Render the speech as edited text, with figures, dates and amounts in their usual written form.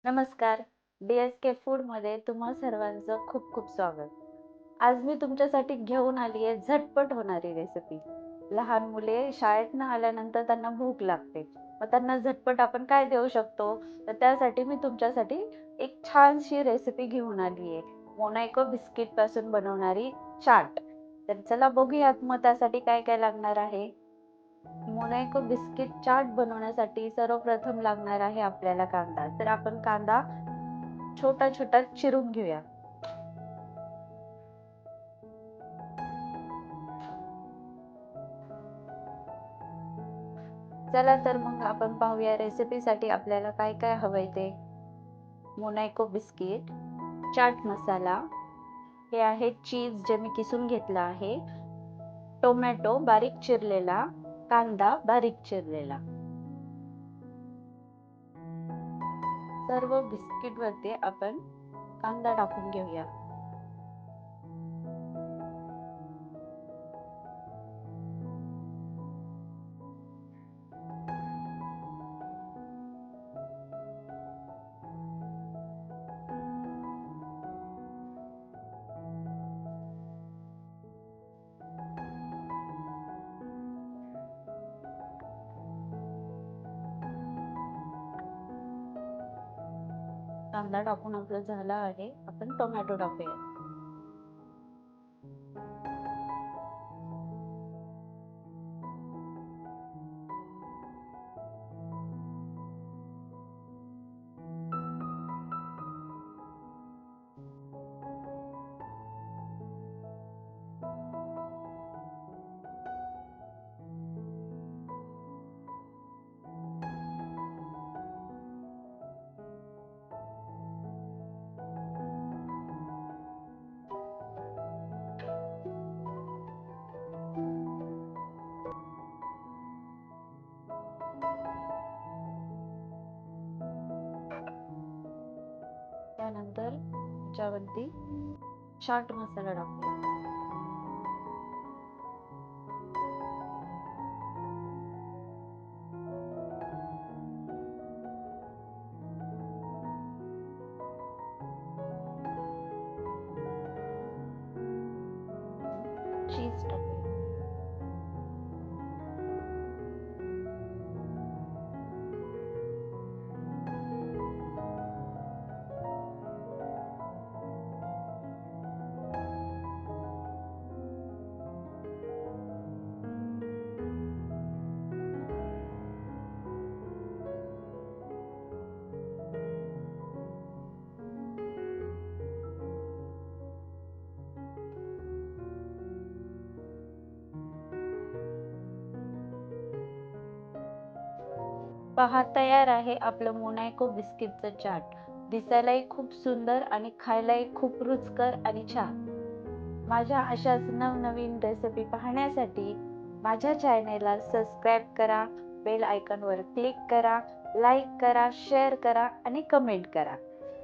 नमस्कार. DSK फूडमध्ये तुम्हा सर्वांचं खूप खूप स्वागत. आज मी तुमच्यासाठी घेऊन आली आहे झटपट होणारी रेसिपी. लहान मुले शाळेतनं आल्यानंतर त्यांना भूक लागते. मग त्यांना झटपट आपण काय देऊ शकतो? तर त्यासाठी मी तुमच्यासाठी एक छानशी रेसिपी घेऊन आली आहे. मोनाको बिस्किटपासून बनवणारी चाट. तर चला बघूयात मग त्यासाठी काय काय लागणार आहे. मोनाको बिस्किट चाट बनवण्यासाठी सर्वप्रथम लागणार आहे आपल्याला कांदा. तर आपण कांदा छोटा छोटा चिरून घेऊया. चला तर मग आपण पाहूया रेसिपीसाठी आपल्याला काय काय हवंय ते. मोनाको बिस्किट, चाट मसाला, हे आहे चीज जे मी किसून घेतला आहे, टोमॅटो बारीक चिरलेला, कांदा बारीक चिरलेला. सर्व बिस्किट वरती आपण कांदा टाकून घेऊया. कांदा टाकून आपलं झाला आहे. आपण टोमॅटो टाकूया. त्यानंतर त्याच्यावरती चाट मसाला टाकूया. चीज टाकूया. पहा तयार आहे आपलं मोनाको बिस्किटचं चाट. दिसायलाही खूप सुंदर आणि खायलाही खूप रुचकर आणि छान. माझ्या अशाच नवनवीन रेसिपी पाहण्यासाठी माझ्या चॅनेलला सबस्क्राईब करा, बेल आयकॉनवर क्लिक करा, लाईक करा, शेअर करा आणि कमेंट करा.